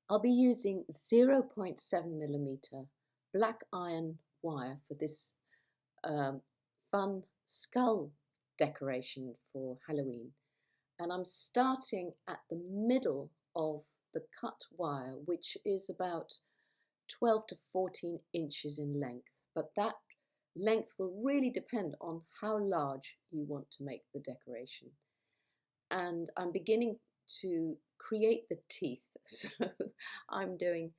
I'll be using 0.7 millimeter black iron wire for this um, fun skull decoration for Halloween. And I'm starting at the middle of the cut wire, which is about 12 to 14 inches in length. But that length will really depend on how large you want to make the decoration. And I'm beginning to create the teeth. So I'm doing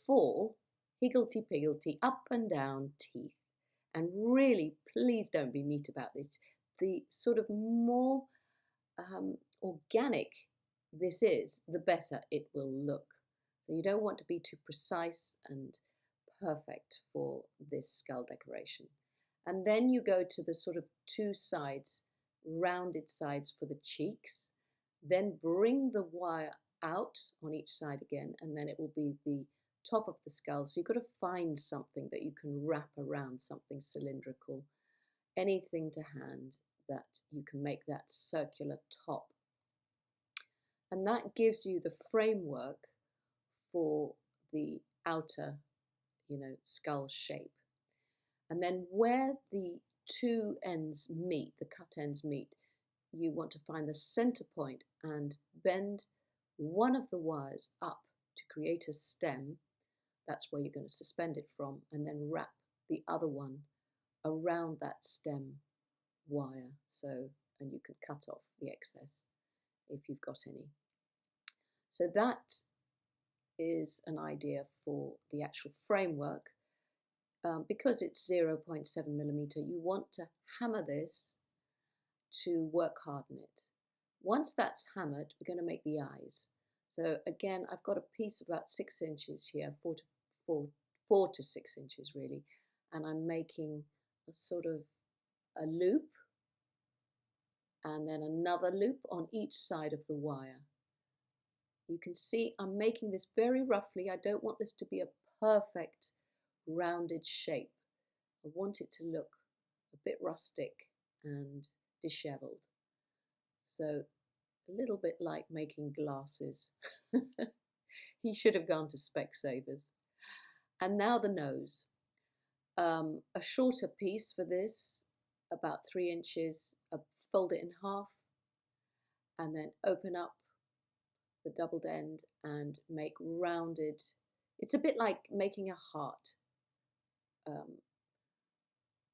4 higgledy-piggledy up and down teeth. And really, please don't be neat about this. The sort of more organic this is, the better it will look. So you don't want to be too precise and perfect for this skull decoration. And then you go to the sort of 2 sides, rounded sides for the cheeks. Then bring the wire out on each side again, and then it will be the top of the skull. So you've got to find something that you can wrap around, something cylindrical, anything to hand that you can make that circular top. And that gives you the framework for the outer, skull shape. And then where the 2 ends meet, the cut ends meet, you want to find the center point and bend one of the wires up to create a stem. That's where you're going to suspend it from, and then wrap the other one around that stem wire. And you can cut off the excess if you've got any. So that is an idea for the actual framework. Because it's 0.7 millimeter, you want to hammer this to work harden it. Once that's hammered, we're going to make the eyes. So again, I've got a piece of about 6 inches here, 4 to 6 inches really, and I'm making a sort of a loop and then another loop on each side of the wire. You can see I'm making this very roughly. I don't want this to be a perfect rounded shape. I want it to look a bit rustic and disheveled. So a little bit like making glasses. He should have gone to Specsavers. And now the nose. A shorter piece for this, about 3 inches, fold it in half and then open up the doubled end and make rounded. It's a bit like making a heart.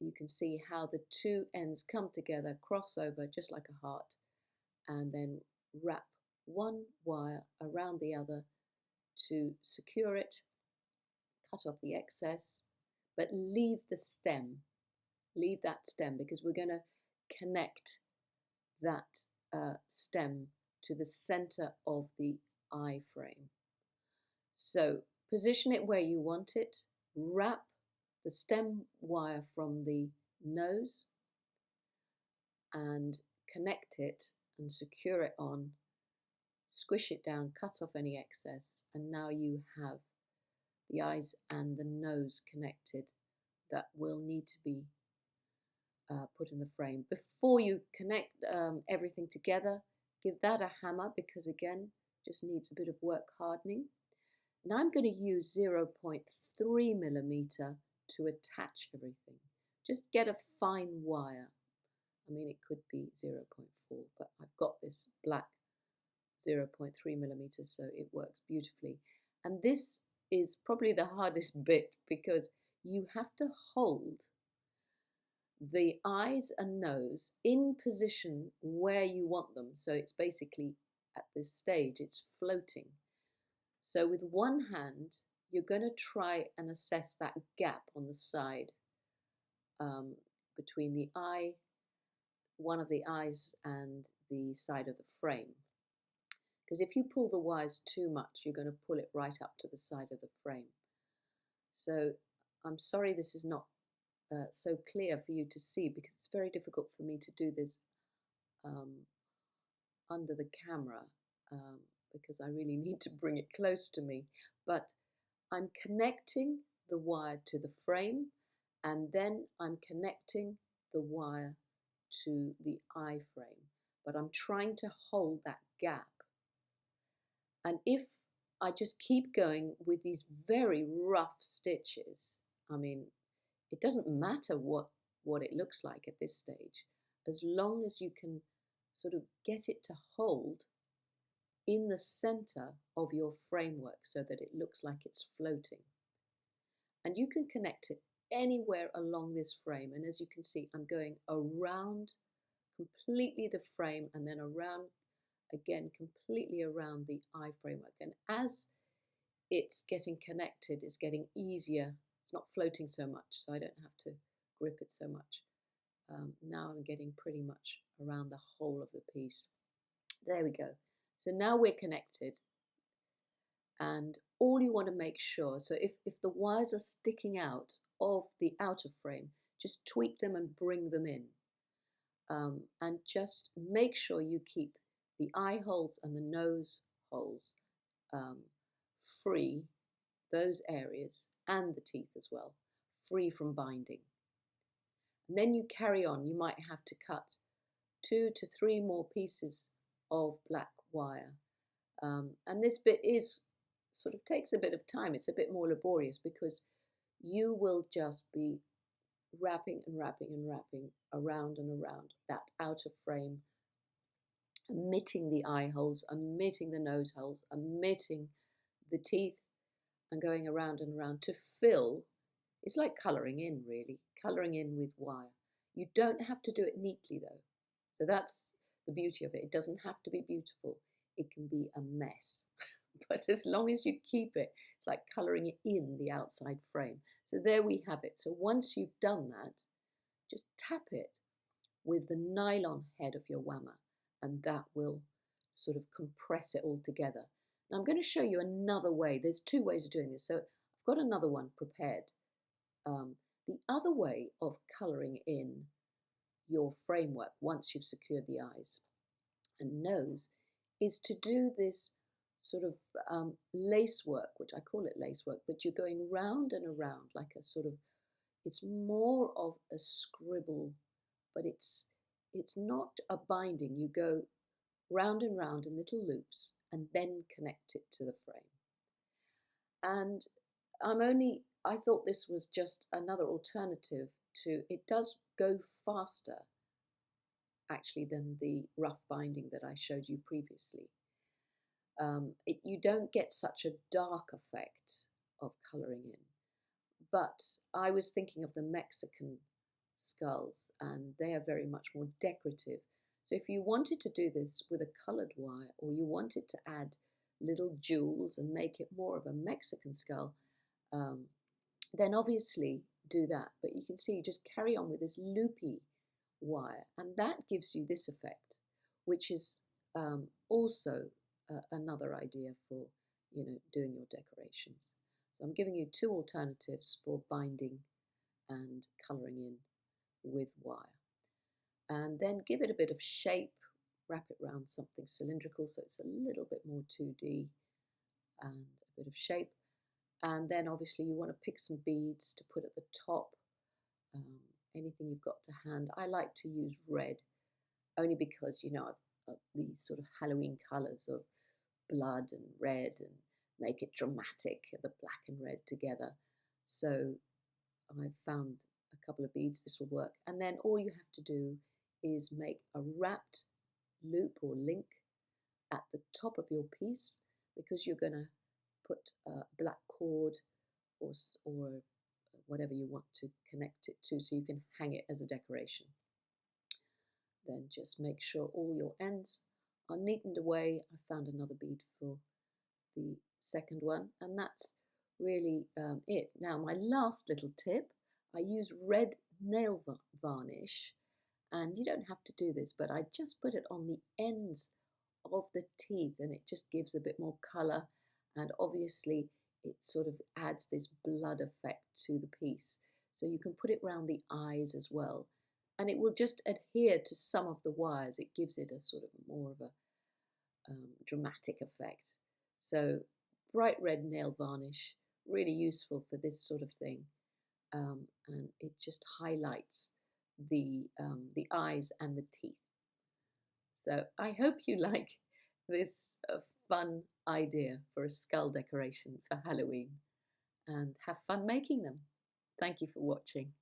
You can see how the 2 ends come together, cross over just like a heart, and then wrap one wire around the other to secure it, cut off the excess, but leave the stem. Leave that stem because we're going to connect that stem to the center of the eye frame. So position it where you want it, wrap the stem wire from the nose and connect it and secure it on, squish it down, cut off any excess, and now you have the eyes and the nose connected that will need to be put in the frame. Before you connect everything together, give that a hammer because again, just needs a bit of work hardening. Now I'm going to use 0.3 millimeter to attach everything. Just get a fine wire. I mean, it could be 0.4, but I've got this black 0.3 millimeters, so it works beautifully. And this is probably the hardest bit because you have to hold the eyes and nose in position where you want them. So it's basically at this stage, it's floating. So with one hand, you're going to try and assess that gap on the side between the eye, one of the eyes and the side of the frame. Because if you pull the wires too much, you're going to pull it right up to the side of the frame. So I'm sorry this is not so clear for you to see because it's very difficult for me to do this under the camera because I really need to bring it close to me. But I'm connecting the wire to the frame and then I'm connecting the wire to the eye frame. But I'm trying to hold that gap. And if I just keep going with these very rough stitches. I mean, it doesn't matter what it looks like at this stage, as long as you can sort of get it to hold in the center of your framework so that it looks like it's floating. And you can connect it anywhere along this frame. And as you can see, I'm going around completely the frame and then around again completely around the eye framework. And as it's getting connected, it's getting easier. It's not floating so much, so I don't have to grip it so much. Now I'm getting pretty much around the whole of the piece. There we go. So now we're connected. And all you want to make sure, so if the wires are sticking out of the outer frame, just tweak them and bring them in. And just make sure you keep the eye holes and the nose holes free, those areas, and the teeth as well, free from binding. And then you carry on. You might have to cut 2 to 3 more pieces of black wire. And this bit is sort of takes a bit of time. It's a bit more laborious because you will just be wrapping and wrapping and wrapping around and around that outer frame, omitting the eye holes, omitting the nose holes, omitting the teeth, and going around and around to fill. It's like colouring in, really, colouring in with wire. You don't have to do it neatly though. So that's the beauty of it. It doesn't have to be beautiful. It can be a mess. But as long as you keep it, it's like colouring in the outside frame. So there we have it. So once you've done that, just tap it with the nylon head of your whammer, and that will sort of compress it all together. Now I'm going to show you another way. There's 2 ways of doing this. So I've got another one prepared. The other way of colouring in your framework once you've secured the eyes and nose is to do this sort of lace work, which I call it lace work, but you're going round and around like a sort of, it's more of a scribble, but it's not a binding. You go round and round in little loops and then connect it to the frame. And I thought this was just another alternative to, it does go faster actually than the rough binding that I showed you previously. You don't get such a dark effect of colouring in. But I was thinking of the Mexican skulls, and they are very much more decorative. So if you wanted to do this with a coloured wire, or you wanted to add little jewels and make it more of a Mexican skull, then obviously do that. But you can see you just carry on with this loopy wire, and that gives you this effect, which is also another idea for doing your decorations. So I'm giving you 2 alternatives for binding and colouring in with wire. And then give it a bit of shape, wrap it around something cylindrical so it's a little bit more 2D and a bit of shape. And then obviously you want to pick some beads to put at the top, anything you've got to hand. I like to use red only because, these sort of Halloween colours of blood and red and make it dramatic, the black and red together. So I've found a couple of beads, this will work. And then all you have to do is make a wrapped loop or link at the top of your piece, because you're going to put a black cord or whatever you want to connect it to, so you can hang it as a decoration. Then just make sure all your ends are neatened away. I found another bead for the second one, and that's really it. Now my last little tip, I use red nail varnish, and you don't have to do this, but I just put it on the ends of the teeth, and it just gives a bit more colour, and obviously it sort of adds this blood effect to the piece. So you can put it around the eyes as well, and it will just adhere to some of the wires. It gives it a sort of more of a dramatic effect. So bright red nail varnish, really useful for this sort of thing, and it just highlights the eyes and the teeth. So I hope you like this fun idea for a skull decoration for Halloween and have fun making them. Thank you for watching.